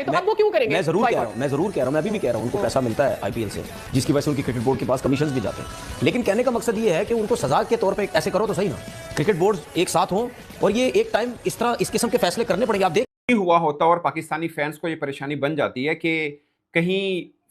तो अब वो क्यों करेंगे? मैं जरूर कह रहा हूं, मैं अभी भी कह रहा हूं, उनको पैसा मिलता है आईपीएल से, जिसकी वजह से उनकी क्रिकेट बोर्ड के पास कमीशंस भी जाते हैं। लेकिन कहने का मकसद ये है कि उनको सजा के तौर पे ऐसे करो तो सही ना, क्रिकेट बोर्ड एक साथ हो और ये एक टाइम इस तरह इस किस्म के फैसले करने पड़ेंगे। आप देख हुआ होता और पाकिस्तानी फैंस को ये परेशानी बन जाती है कि कहीं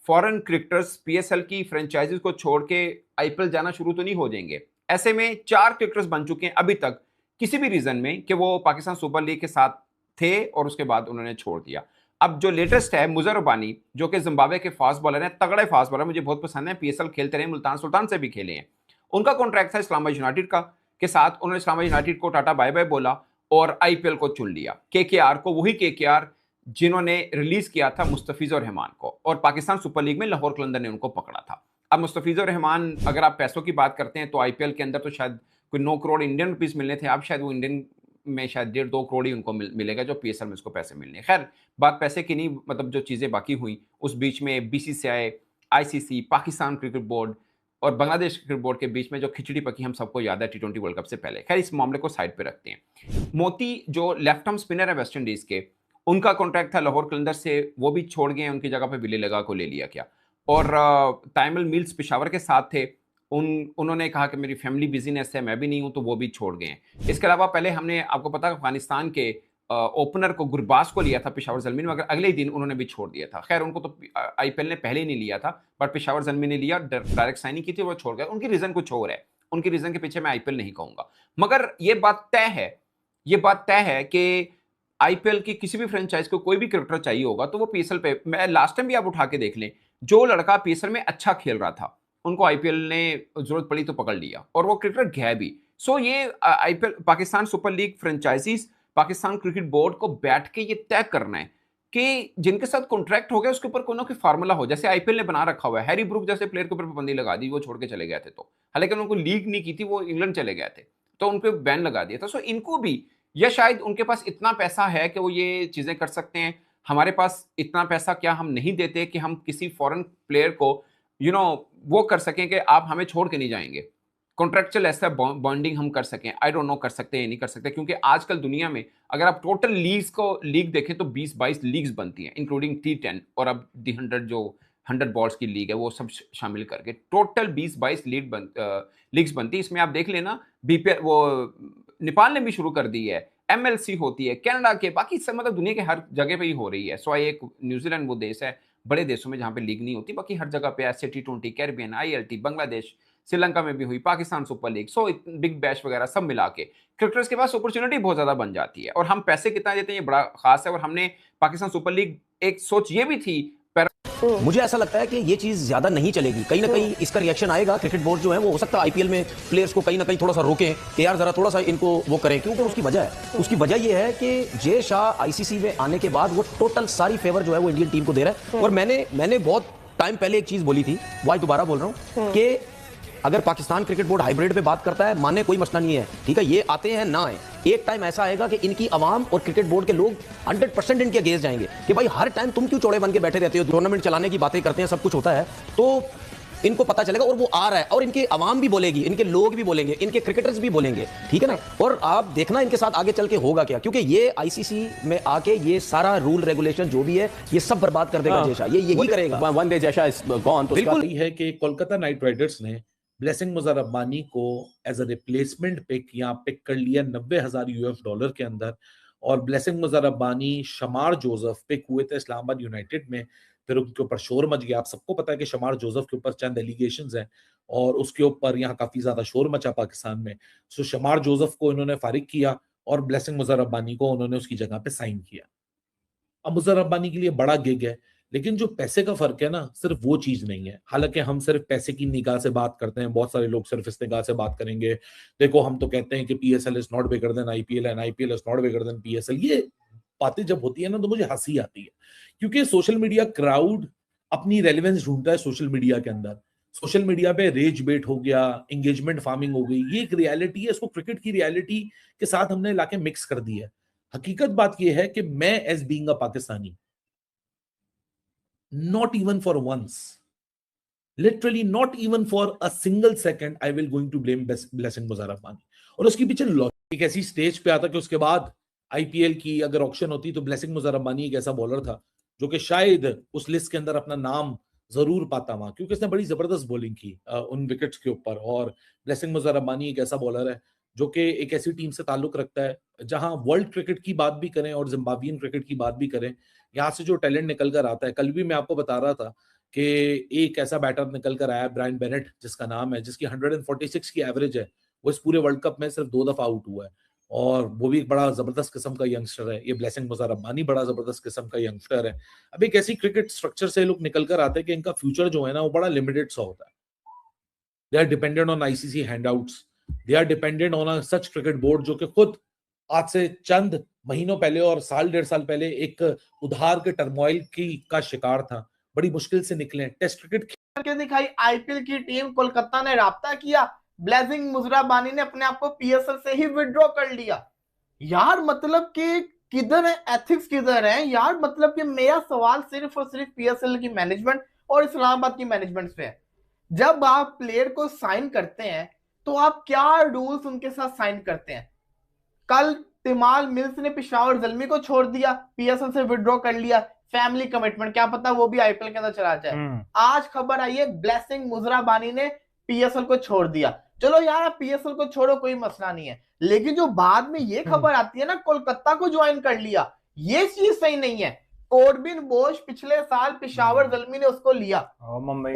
फॉरेन क्रिकेटर्स पीएसएल की फ्रेंचाइजीज को छोड़ के आईपीएल जाना शुरू तो नहीं हो जाएंगे। ऐसे में 4 क्रिकेटर्स बन चुके हैं अभी तक किसी भी रीजन में कि वो पाकिस्तान सुपर लीग के साथ थे और उसके बाद उन्होंने छोड़ दिया। अब जो लेटेस्ट है मुजर रब्बानी, जो कि जिम्बाब्वे के फास्ट बॉलर हैं, तगड़े फास्ट बॉलर, मुझे बहुत पसंद है, पीएसएल खेलते रहे, मुल्तान सुल्तान से भी खेले हैं। उनका कॉन्ट्रैक्ट था इस्लामाबाद यूनाइटेड का के साथ, उन्होंने इस्लामाबाद यूनाइटेड को टाटा बाय बाय बोला और आईपीएल को चुन लिया। केकेआर को, वही केकेआर जिन्होंने रिलीज किया था मुस्तफिजुर रहमान को, और पाकिस्तान सुपर लीग में लाहौर कलंदर ने उनको पकड़ा था। अब मुस्तफिजुर रहमान, अगर आप पैसों की बात करते हैं तो आईपीएल के अंदर तो शायद कोई 9 करोड़ इंडियन रुपीस मिलने थे, अब शायद वो इंडियन में शायद 1.5-2 करोड़ ही उनको मिलेगा जो पीएसएल में उसको पैसे मिलने। खैर, बात पैसे की नहीं, मतलब जो चीजें बाकी हुई उस बीच में BCCI, ICC, Pakistan cricket board और बांग्लादेश क्रिकेट बोर्ड के बीच में जो खिचड़ी पकी हम सबको याद है टी20 वर्ल्ड कप से पहले। खैर, इस मामले को साइड पे रखते हैं। मोती जो लेफ्ट आर्म स्पिनर है वेस्ट इंडीज के, उनका कॉन्ट्रैक्ट था लाहौर कलंदर से, वो भी छोड़ गए, उनकी जगह पे विले लगा को ले लिया गया। और ताइमल मिल्स पेशावर के साथ थे, उन्होंने कहा कि मेरी फैमिली बिजीनेस है, मैं भी नहीं हूं, तो वो भी छोड़ गए हैं। इसके अलावा पहले हमने आपको पता अफगानिस्तान के ओपनर को, गुरबाज को लिया था पेशावर जलमी, मगर अगले ही दिन उन्होंने भी छोड़ दिया था। खैर, उनको तो आईपीएल ने पहले ही नहीं लिया था, बट पेशावर जलमी ने लिया, डायरेक्ट साइनिंग की थी, वो छोड़ गए। उनकी रीजन कुछ और है, उनकी रीजन के पीछे मैं आईपीएल नहीं कहूंगा, मगर ये बात तय है कि आईपीएल की किसी भी फ्रेंचाइज को कोई भी क्रिकेटर चाहिए होगा तो वो पीएसएल पे, मैं लास्ट टाइम भी आप उठा के देख लें, जो लड़का पीएसएल में अच्छा खेल रहा था उनको आईपीएल ने जरूरत पड़ी तो पकड़ लिया और वो क्रिकेटर गया भी। सो ये IPL, Pakistan super league franchises, Pakistan cricket board को बैठ के ये तय करना है कि जिनके साथ कॉन्ट्रैक्ट हो गया उसके ऊपर कोई ना कोई फार्मूला हो। जैसे आईपीएल ने बना रखा हुआ है, हैरी ब्रूक जैसे प्लेयर के ऊपर पाबंदी लगा दी, वो छोड़ के चले गए थे, तो हालांकि उनको लीग नहीं की थी, वो इंग्लैंड चले गए थे, तो उन पर बैन लगा दिया था। सो इनको भी, या शायद उनके पास इतना पैसा है कि वो ये चीजें कर सकते हैं। हमारे पास इतना पैसा क्या हम नहीं देते कि हम किसी फॉरेन प्लेयर को वो कर सकें कि आप हमें छोड़ के नहीं जाएंगे, कॉन्ट्रेक्चुअल ऐसा बॉन्डिंग हम कर सकें। आई डोंट नो कर सकते हैं नहीं कर सकते, क्योंकि आजकल दुनिया में अगर आप टोटल लीग देखें तो 20-22 लीग्स बनती हैं, इंक्लूडिंग T10 और अब D100 जो 100 बॉल्स की लीग है वो सब शामिल करके टोटल 20-22 लीग्स बनती है। इसमें आप देख लेना, बीपीएल वो नेपाल ने भी शुरू कर दी है, एमएलसी होती है, कनाडा के, बाकी सब मतलब दुनिया के हर जगह पे ही हो रही है। सो एक न्यूजीलैंड वो देश है बड़े देशों में जहां पे लीग नहीं होती, बाकी हर जगह पे ऐसे T20, Caribbean, ILT, Bangladesh, Sri Lanka में भी हुई, Pakistan super league, so big bash वगैरह सब मिला के क्रिकेटर्स के पास अपॉर्चुनिटी बहुत ज्यादा बन जाती है। और हम पैसे कितना देते हैं ये बड़ा खास है। और हमने पाकिस्तान सुपर लीग, एक सोच ये भी थी, मुझे ऐसा लगता है कि ये चीज ज्यादा नहीं चलेगी, कहीं ना कहीं इसका रिएक्शन आएगा। क्रिकेट बोर्ड जो है वो हो सकता है आईपीएल में प्लेयर्स को कहीं ना कहीं थोड़ा सा रोकें कि यार जरा थोड़ा सा इनको वो करें, क्योंकि उसकी वजह ये है कि जय शाह आईसीसी में आने के बाद वो टोटल सारी फेवर जो है वो इंडियन टीम को दे रहा है। और मैंने बहुत टाइम पहले एक चीज बोली थी, वो आज दोबारा बोल रहा हूं कि अगर पाकिस्तान क्रिकेट बोर्ड हाइब्रिड पे बात करता है, माने कोई मसला नहीं है, ठीक है, ये आते हैं ना आए, एक टाइम ऐसा आएगा कि इनकी आवाम और क्रिकेट बोर्ड के लोग 100% इनके अगेंस्ट जाएंगे कि भाई हर टाइम तुम क्यों चौड़े बन के बैठे रहते हो, टूर्नामेंट चलाने की बातें करते हैं, सब कुछ होता है, तो इनको पता चलेगा और वो आ रहा है। और इनकी आवाम भी बोलेगी, इनके लोग भी बोलेंगे, इनके क्रिकेटर्स भी बोलेंगे, ठीक है ना। और आप देखना इनके साथ आगे चल के होगा क्या, क्योंकि ये आईसीसी में आके ये सारा रूल रेगुलेशन जो भी है ये सब बर्बाद कर देगा जय शाह, ये यही करेगा। One day Jay Shah is gone. तो बिल्कुल है कि कोलकाता नाइट राइडर्स ने ब्लेसिंग मुजर रब्बानी को एज अ रिप्लेसमेंट पिक यहाँ पिक कर लिया $90,000 के अंदर, और Blessing Muzarabani, Shamar Joseph pick हुए थे इस्लामाबाद यूनाइटेड में। फिर उनके ऊपर शोर मच गया। आप सबको पता है कि शमार जोसेफ के ऊपर चंद एलिगेशंस हैं और उसके ऊपर यहाँ काफी ज्यादा शोर मचा पाकिस्तान में। सो शमार जोसेफ को इन्होंने फारिग किया और ब्लेसिंग मुजर रब्बानी को उन्होंने उसकी जगह पे साइन किया। अब मुजर रब्बानी के लिए बड़ा गिग है, लेकिन जो पैसे का फर्क है ना, सिर्फ वो चीज नहीं है। हालांकि हम सिर्फ पैसे की निगाह से बात करते हैं, बहुत सारे लोग सिर्फ इस निगाह से बात करेंगे, देखो हम तो कहते हैं कि PSL is not bigger than IPL and IPL is not bigger than PSL. ये बातें जब होती है ना तो मुझे हंसी आती है, क्योंकि सोशल मीडिया क्राउड अपनी रेलेवेंस ढूंढता है सोशल मीडिया के अंदर। सोशल मीडिया पे रेज बेट हो गया, एंगेजमेंट फार्मिंग हो गई, ये एक रियलिटी है, इसको क्रिकेट की रियलिटी के साथ हमने लाके मिक्स कर दी है। हकीकत बात यह है कि मैं as being a Pakistani, not even for once, literally not even for a single second I will going to blame Blessing Muzar Rehman। और उसके पीछे लॉजिक एक ऐसी स्टेज पे आता कि उसके बाद आईपीएल की अगर ऑक्शन होती तो ब्लेसिंग मुजर रब्बानी एक ऐसा बॉलर था जो कि शायद उस लिस्ट के अंदर अपना नाम जरूर पाता वहां, क्योंकि उसने बड़ी जबरदस्त बॉलिंग की उन विकेट्स के ऊपर। और ब्लेसिंग मुजर रब्बानी एक ऐसा बॉलर है जो कि एक ऐसी टीम से ताल्लुक रखता है जहां वर्ल्ड क्रिकेट की बात भी करें और जिम्बाब्वियन क्रिकेट की बात भी करें, यहाँ से जो टैलेंट निकल कर आता है। कल भी मैं आपको बता रहा था कि एक ऐसा बैटर निकल कर आया ब्रायन बेनेट जिसका नाम है, जिसकी 146 की एवरेज है, वो इस पूरे वर्ल्ड कप में सिर्फ 2 दफा आउट हुआ है, और वो भी एक बड़ा जबरदस्त किस्म का यंगस्टर है। ये ब्लेसिंग मुजर रब्बानी बड़ा जबरदस्त किस्म का यंगस्टर है। अब एक ऐसी क्रिकेट स्ट्रक्चर से लोग निकल कर आते हैं कि इनका फ्यूचर जो है ना वो बड़ा लिमिटेड सा होता है। They are dependent on ICC handouts, they are dependent on such cricket board जो कि खुद आज से चंद महीनों पहले और साल 1.5 साल पहले एक उधार के टर्मोइल का शिकार था, बड़ी मुश्किल से निकले। टेस्ट क्रिकेट करके दिखाई आईपीएल की टीम कोलकाता ने राब्ता किया, ब्लेसिंग मुजरा बानी ने अपने आप को पीएसएल से ही विड्रॉ कर लिया। यार मतलब कि किधर है एथिक्स, किधर है यार। मतलब कि मेरा सवाल सिर्फ और सिर्फ पीएसएल की मैनेजमेंट और इस्लामाबाद की मैनेजमेंट पे है। जब आप प्लेयर को साइन करते हैं तो आप क्या रूल्स उनके साथ साइन करते हैं। कल तिमाल मिल्स ने पेशावर ज़ल्मी को छोड़ दिया, पीएसएल से विड्रॉ कर लिया, फैमिली कमिटमेंट, क्या पता वो भी आईपीएल के अंदर चला जाए। आज खबर आई है ब्लेसिंग मुजरा बानी ने पीएसएल को छोड़ दिया। चलो यार पीएसएल को छोड़ो, कोई मसला नहीं है, लेकिन जो बाद में ये खबर आती है ना कोलकाता को ज्वाइन कर लिया, ये चीज सही नहीं है। कोर्बिन बोश पिछले साल पेशावर ज़ल्मी ने उसको लिया,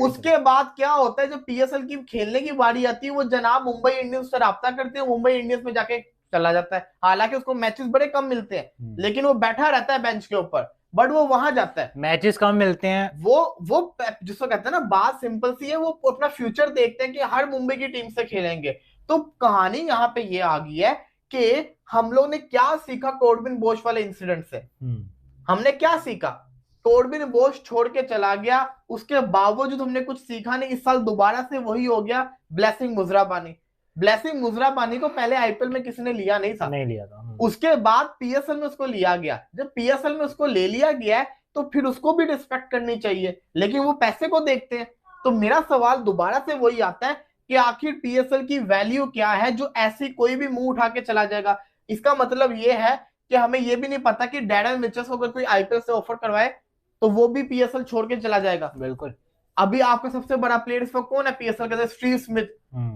उसके बाद क्या होता है जब पीएसएल की खेलने की बारी आती है वो जनाब मुंबई इंडियंस से राब्ता करते हैं, मुंबई इंडियंस में जाके चला जाता है। हालांकि उसको मैचेस बड़े कम मिलते हैं लेकिन वो बैठा रहता है बेंच के ऊपर, बट वो वहां जाता है, मैचेस कम मिलते हैं। वो जिसको कहते हैं ना, बात सिंपल सी है, वो अपना फ्यूचर देखते हैं कि हर मुंबई की टीम से खेलेंगे। तो कहानी यहाँ पे ये आ गई है कि हम लोग ने क्या सीखा कोर्बिन बोश वाले इंसिडेंट से। हमने क्या सीखा, कोर्बिन बोश छोड़ के चला गया, उसके बावजूद हमने कुछ सीखा नहीं। इस साल दोबारा से वही हो गया ब्लेसिंग मुजरा बानी। ब्लेसिंग मुजरा बानी को पहले आईपीएल में किसी ने लिया नहीं था, नहीं लिया था। उसके बाद पीएसएल में उसको लिया गया। जब पीएसएल में उसको ले लिया गया है तो फिर उसको भी रिस्पेक्ट करनी चाहिए, लेकिन वो पैसे को देखते हैं। तो मेरा सवाल दोबारा से वही आता है कि आखिर पीएसएल की वैल्यू क्या है जो ऐसी कोई भी मुंह उठा के चला जाएगा। इसका मतलब ये है कि हमें ये भी नहीं पता कि डैरेन मिचेल्स को अगर कोई आईपीएल से ऑफर करवाए तो वो भी पीएसएल छोड़ के चला जाएगा। बिल्कुल। अभी आपका सबसे बड़ा प्लेयर इस वक्त कौन है पीएसएल का? Steve Smith.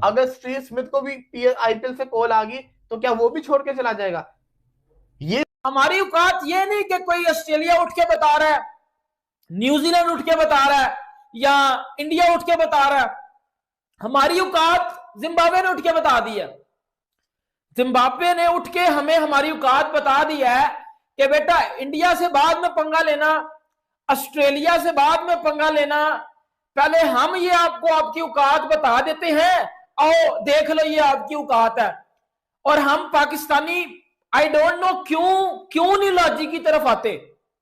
अगर स्टीव स्मिथ को भी आईपीएल से कॉल आ गई तो क्या वो भी छोड़ के चला जाएगा? ये हमारी औकात ये नहीं कि कोई ऑस्ट्रेलिया उठ के बता रहा है, न्यूजीलैंड उठ के बता रहा है या इंडिया उठ के बता रहा है। हमारी औकात जिम्बाब्वे ने उठ के बता दी है। जिम्बाब्वे ने उठ के हमें हमारी औकात बता दी है कि बेटा इंडिया से बाद में पंगा लेना, ऑस्ट्रेलिया से बाद में पंगा लेना, पहले हम ये आपको आपकी औकात बता देते हैं, आओ देख लो ये आपकी औकात है। और हम पाकिस्तानी आई डोंट नो क्यों नहीं लॉजिक की तरफ आते,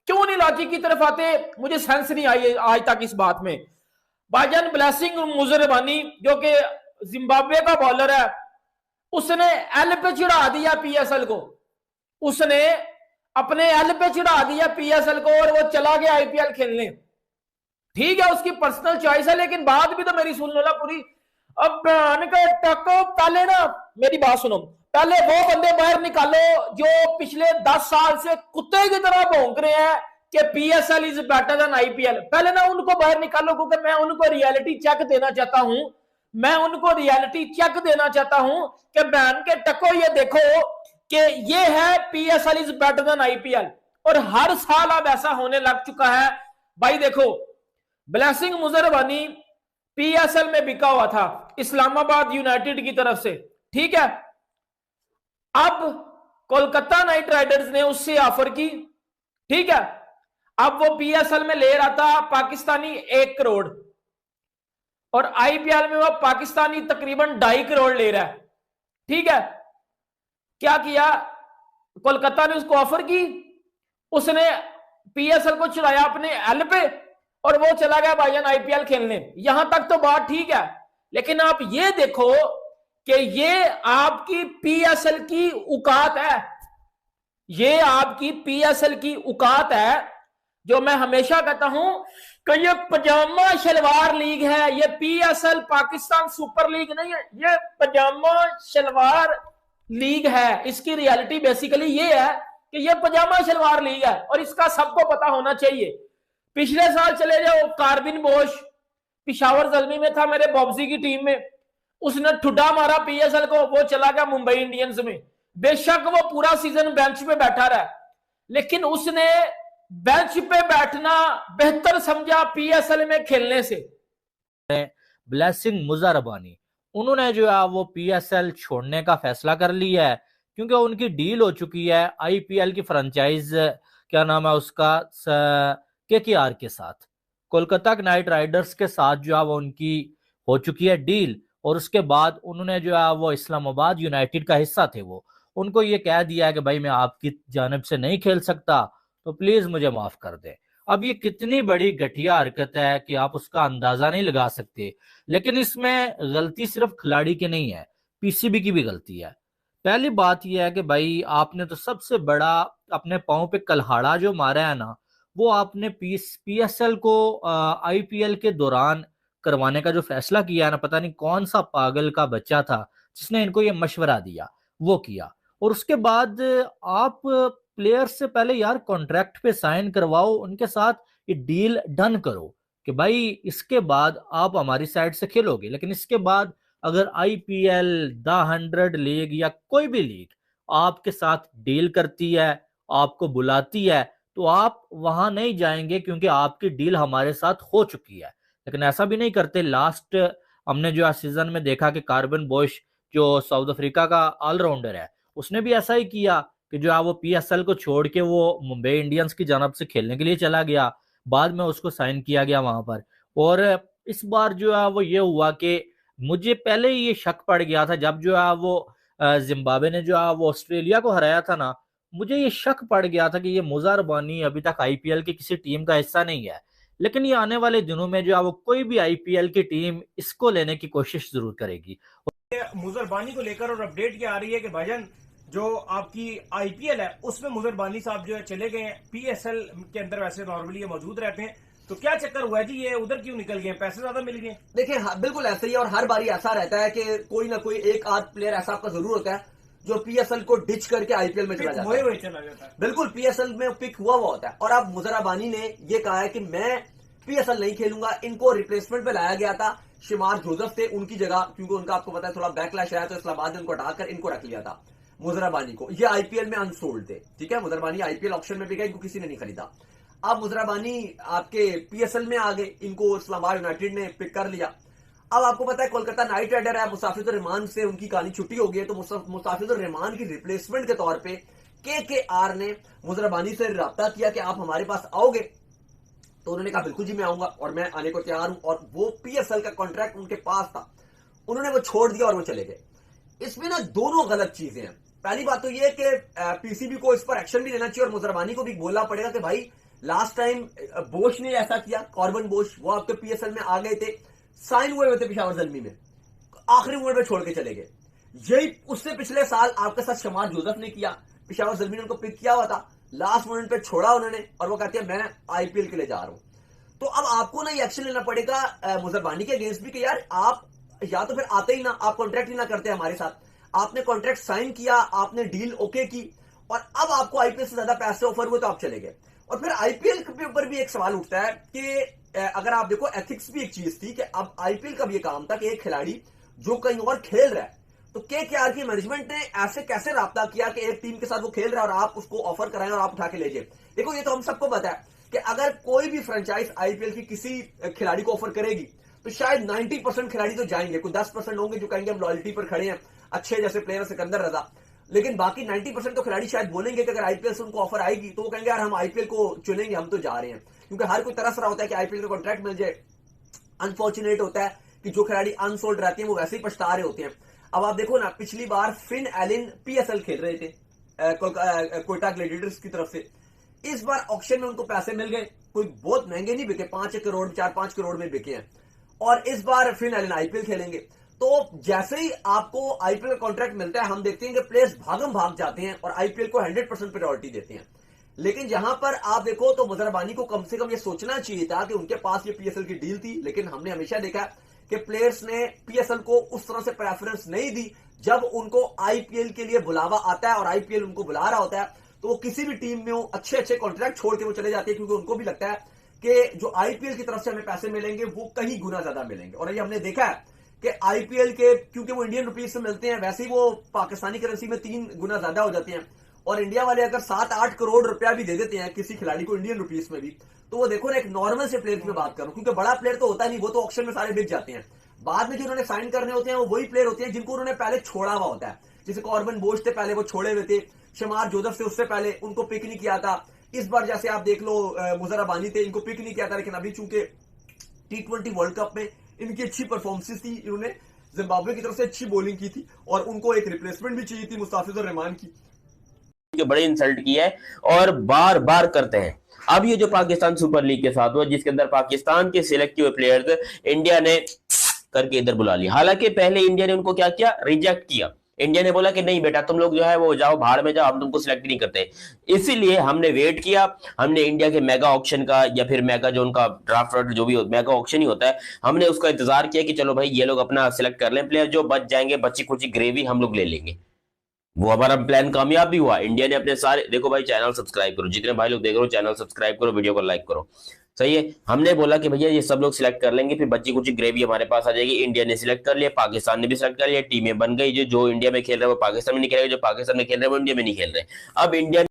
क्यों नहीं लॉजिक की तरफ आते, मुझे सेंस नहीं आई आज तक इस बात में। भाईजान ब्लेसिंग मुजर रब्बानी जो कि जिम्बाब्वे का बॉलर है, उसने एल पे चिढ़ा दिया पीएसएल को, उसने अपने एल पे चिढ़ा दिया पीएसएल को और वो चला गया आईपीएल खेलने। ठीक है उसकी पर्सनल चॉइस है, लेकिन बात भी तो मेरी सुन लो ना पूरी। अब टको पहले ना मेरी बात सुनो, पहले वो बंदे बाहर निकालो जो पिछले 10 साल से कुत्ते की तरह भौंक रहे हैं कि PSL is better than IPL. पहले ना उनको बाहर निकालो, क्योंकि मैं उनको रियलिटी चेक देना चाहता हूं, मैं उनको रियलिटी चेक देना चाहता हूं कि बहन के टको ये देखो कि ये है PSL is better than IPL. और हर साल अब ऐसा होने लग चुका है। भाई देखो ब्लेसिंग मुजर रब्बानी पीएसएल में बिका हुआ था इस्लामाबाद यूनाइटेड की तरफ से, ठीक है। अब कोलकाता नाइट राइडर्स ने उससे ऑफर की, ठीक है। अब वो पीएसएल में ले रहा था पाकिस्तानी 1 करोड़ और आईपीएल में वो पाकिस्तानी तकरीबन 2.5 करोड़ ले रहा है, ठीक है। क्या किया कोलकाता ने, उसको ऑफर की, उसने पीएसएल को चढ़ाया अपने एल पे और वो चला गया भाईजान आईपीएल खेलने। यहां तक तो बात ठीक है, लेकिन आप ये देखो कि ये आपकी पीएसएल की औकात है, ये आपकी पीएसएल की औकात है। जो मैं हमेशा कहता हूं कि ये पजामा शलवार लीग है, ये पीएसएल पाकिस्तान सुपर लीग नहीं है, ये पजामा शलवार लीग है। इसकी रियलिटी बेसिकली ये है कि ये पजामा शलवार लीग है और इसका सबको पता होना चाहिए। पिछले साल चले जाओ, कार्बिन बोश पिशावर ज़ल्मी में था मेरे बॉब्जी की टीम में, उसने ठुड्डा मारा पीएसएल को, वो चला गया मुंबई इंडियंस में। बेशक वो पूरा सीजन बेंच पे बैठा रहा, लेकिन उसने बेंच पे बैठना बेहतर समझा पीएसएल में खेलने से। ब्लेसिंग मुजरबानी, उन्होंने जो है वो पीएसएल छोड़ने का फैसला कर लिया है, क्योंकि उनकी डील हो चुकी है आईपीएल की फ्रेंचाइज, क्या नाम है उसका, केकेआर के साथ, कोलकाता नाइट राइडर्स के साथ जो है वो उनकी हो चुकी है डील। और उसके बाद उन्होंने जो है वो इस्लामाबाद यूनाइटेड का हिस्सा थे, वो उनको ये कह दिया है कि भाई मैं आपकी जानिब से नहीं खेल सकता, तो प्लीज मुझे माफ कर दे। अब ये कितनी बड़ी घटिया हरकत है कि आप उसका अंदाजा नहीं लगा सकते, लेकिन इसमें गलती सिर्फ खिलाड़ी की नहीं है, पीसीबी की भी गलती है। पहली बात यह है कि भाई आपने तो सबसे बड़ा अपने पांव पे कल्हाड़ा जो मारा है ना, वो आपने पीएसएल को आईपीएल के दौरान करवाने का जो फैसला किया है ना, पता नहीं कौन सा पागल का बच्चा था जिसने इनको ये मशवरा दिया, वो किया। और उसके बाद आप प्लेयर्स से पहले यार कॉन्ट्रैक्ट पे साइन करवाओ, उनके साथ ये डील डन करो कि भाई इसके बाद आप हमारी साइड से खेलोगे, लेकिन इसके बाद अगर आईपीएल, द 100 लीग या कोई भी लीग आपके साथ डील करती है, आपको बुलाती है, तो आप वहां नहीं जाएंगे क्योंकि आपकी डील हमारे साथ हो चुकी है। लेकिन ऐसा भी नहीं करते। लास्ट हमने जो सीजन में देखा कि कार्बिन बोश जो साउथ अफ्रीका का ऑलराउंडर है, उसने भी ऐसा ही किया कि जो है वो पीएसएल को छोड़ के वो मुंबई इंडियंस की जानब से खेलने के लिए चला गया, बाद में उसको साइन किया गया वहां पर। और इस बार जो है वो ये हुआ कि मुझे पहले ये शक पड़ गया था, जब जो है वो जिम्बाब्वे ने जो है वो ऑस्ट्रेलिया को हराया था ना, मुझे ये शक पड़ गया था कि ये मुजरबानी अभी तक आईपीएल की किसी टीम का हिस्सा नहीं है। लेकिन ये आने वाले दिनों में जो है वो कोई भी आईपीएल की टीम इसको लेने की कोशिश जरूर करेगी। मुजरबानी को लेकर और अपडेट क्या आ रही है कि भाईजान जो आपकी आईपीएल है उसमें मुजरबानी साहब जो है चले गए हैं। पीएसएल के अंदर वैसे नॉर्मली ये मौजूद रहते हैं, तो क्या चक्कर हुआ है जी, ये उधर क्यों निकल गए, पैसे ज्यादा मिल गए? देखिए बिल्कुल ऐसा ही है, और हर बारी ऐसा रहता है कि कोई ना कोई एक आध प्लेयर ऐसा आपका जरूर होता है जो पीएसएल को डिच करके आईपीएल में चला जाता है। बिल्कुल पीएसएल में पिक हुआ होता है। और अब मुजरबानी ने ये कहा है कि मैं पीएसएल नहीं खेलूंगा। इनको रिप्लेसमेंट पे लाया गया था, शमार जोसेफ थे उनकी जगह, क्योंकि उनका आपको पता है थोड़ा बैकलैश आया, तो इस्लामाबाद ने उनको हटाकर इनको रख लिया था मुजरबानी को। ये आईपीएल में अनसोल्ड थे, ठीक है। मुजरबानी आईपीएल ऑक्शन में बिका, इनको किसी ने नहीं खरीदा। अब मुजरबानी आपके पीएसएल में आ गए, इनको इस्लामाबाद यूनाइटेड ने पिक कर लिया। अब आपको पता है कोलकाता नाइट राइडर है, मुस्ताफिजुर रहमान से उनकी कहानी छुट्टी हो गई है, तो मुस्ताफिजुर रहमान की रिप्लेसमेंट के तौर पे केकेआर ने मुजरबानी से राब्ता किया कि आप हमारे पास आओगे, तो उन्होंने कहा बिल्कुल जी मैं आऊंगा और मैं आने को तैयार हूं। और वो पीएसएल का कॉन्ट्रैक्ट उनके पास था, उन्होंने वो छोड़ दिया और वो चले गए। इसमें ना दोनों गलत चीजें हैं। पहली बात तो ये कि पीसीबी को इस पर एक्शन भी लेना चाहिए और मुजरबानी को भी बोलना पड़ेगा कि भाई लास्ट टाइम बोश ने ऐसा किया, कॉर्बन बोश, वो आपके पीएसएल में आ गए थे, साइन हुए थे पेशावर ज़ल्मी में, आखिरी मोमेंट में छोड़ के चले गए। यही उससे पिछले साल आपके साथ शमार जोसेफ ने किया, पेशावर ज़ल्मी ने उनको पिक किया हुआ था, लास्ट मोमेंट पे छोड़ा उन्होंने और वो कहते हैं मैं आईपीएल के लिए जा रहा हूं। तो अब आपको ना ये एक्शन लेना पड़ेगा मुजरबानी के अगेंस्ट भी कि यार आप या तो फिर आते ही ना, आप कॉन्ट्रैक्ट ही ना करते हमारे साथ। आपने कॉन्ट्रैक्ट साइन किया, आपने डील ओके की, और अब आपको आईपीएल से ज्यादा पैसे ऑफर हुए तो आप चले गए। और फिर आईपीएल के ऊपर भी एक सवाल उठता है कि अगर आप देखो एथिक्स भी एक चीज थी कि अब आईपीएल का भी ये काम था कि एक खिलाड़ी जो कहीं और खेल रहा है, तो केकेआर की मैनेजमेंट ने ऐसे कैसे राब्ता किया कि एक टीम के साथ वो खेल रहा है और आप उसको ऑफर कराएं और आप उठा के ले जाए। देखो ये तो हम सबको पता है कि अगर कोई भी फ्रेंचाइज आईपीएल की किसी खिलाड़ी को ऑफर करेगी तो शायद 90% खिलाड़ी तो जाएंगे, कोई 10% होंगे जो कहेंगे हम लॉयल्टी पर खड़े हैं, अच्छे जैसे प्लेयर सिकंदर रजा, लेकिन बाकी 90% तो खिलाड़ी शायद बोलेंगे कि अगर आईपीएल से उनको ऑफर आएगी तो वो कहेंगे यार हम आईपीएल को चुनेंगे, हम तो जा रहे हैं। क्योंकि हर कोई तरस रहा होता है कि आईपीएल का कॉन्ट्रैक्ट मिल जाए। अनफॉर्चुनेट होता है कि जो खिलाड़ी अनसोल्ड रहते हैं वो वैसे ही पछता रहे होते हैं। अब आप देखो ना, पिछली बार फिन एलिन पीएसएल खेल रहे थे कोयटा ग्लैडिएटर्स की तरफ से, इस बार ऑक्शन में उनको पैसे मिल गए, कोई बहुत महंगे नहीं बिके, 5 करोड़ 4-5 करोड़ में बिके हैं, और इस बार फिन एलिन आईपीएल खेलेंगे। तो जैसे ही आपको आईपीएल का कॉन्ट्रैक्ट मिलता है, हम देखते हैं कि प्लेयर्स भागम भाग जाते हैं और आईपीएल को 100% प्रायोरिटी देते हैं। लेकिन जहां पर आप देखो तो मुजरबानी को कम से कम ये सोचना चाहिए था कि उनके पास ये पीएसएल की डील थी, लेकिन हमने हमेशा देखा कि प्लेयर्स ने पीएसएल को उस तरह से प्रेफरेंस नहीं दी। जब उनको आईपीएल के लिए बुलावा आता है और आईपीएल उनको बुला रहा होता है तो वो किसी भी टीम में वो अच्छे कॉन्ट्रैक्ट छोड़ के वो चले जाते हैं, क्योंकि उनको भी लगता है कि जो आईपीएल की तरफ से हमें पैसे मिलेंगे वो कहीं गुना ज्यादा मिलेंगे। और ये हमने देखा है कि आईपीएल के, क्योंकि वो इंडियन रुपीज से मिलते हैं, वैसे ही वो पाकिस्तानी करेंसी में 3 गुना ज्यादा हो जाते हैं। और इंडिया वाले अगर 7-8 करोड़ रुपया भी दे देते हैं किसी खिलाड़ी को इंडियन रुपीज में भी, तो वो देखो ना, एक नॉर्मल से प्लेयर की मैं बात करूं, क्योंकि बड़ा प्लेयर तो होता नहीं, वो तो ऑक्शन में सारे बिक जाते हैं। बाद में जो उन्होंने साइन करने होते हैं वो वही प्लेयर होते हैं जिनको उन्होंने पहले छोड़ा हुआ होता है। जैसे कॉर्बन बोश थे, पहले वो छोड़े हुए थे। शमार जोसेफ से उससे पहले उनको पिक नहीं किया था। इस बार जैसे आप देख लो मुजर रबानी थे, इनको पिक नहीं किया था, लेकिन अभी चूंकि T20 वर्ल्ड कप में इनकी अच्छी परफॉर्मेंसेस थी, इन्होंने जिम्बाब्वे की तरफ से अच्छी बॉलिंग की थी और उनको एक रिप्लेसमेंट भी चाहिए थी मुस्ताफिजुर रहमान की, जो बड़े इंसल्ट किया है और बार बार करते हैं। अब ये जो पाकिस्तान सुपर लीग के साथ हुआ, जिसके अंदर पाकिस्तान के सिलेक्ट किए हुए प्लेयर्स इंडिया ने करके इधर बुला लिया। हालांकि पहले इंडिया ने उनको क्या किया, रिजेक्ट किया। इंडिया ने बोला कि नहीं बेटा, तुम लोग जो है वो जाओ भाड़ में जाओ, हम तुमको सिलेक्ट नहीं करते। इसीलिए हमने वेट किया, हमने इंडिया के मेगा ऑक्शन का या फिर मेगा जो उनका ड्राफ्ट जो भी मेगा ऑक्शन ही होता है, हमने उसका इंतजार किया कि चलो भाई ये लोग अपना सिलेक्ट कर लें प्लेयर, जो बच जाएंगे बच्ची कुची ग्रेवी हम लोग ले लेंगे। वो हमारा प्लान कामयाब भी हुआ। इंडिया ने अपने सारे, देखो भाई चैनल सब्सक्राइब करो, जितने भाई लोग देख रहे हो चैनल सब्सक्राइब करो, वीडियो को लाइक करो, सही है। हमने बोला कि भैया ये सब लोग सिलेक्ट कर लेंगे, फिर बच्ची कुछ ग्रेवी हमारे पास आ जाएगी। इंडिया ने सिलेक्ट कर लिया, पाकिस्तान ने भी सिलेक्ट कर लिया, टीमें बन गई। जो इंडिया में खेल रहे हैं वो पाकिस्तान में नहीं खेल रहे, जो पाकिस्तान में खेल रहे हैं वो इंडिया में नहीं खेल रहे। अब इंडिया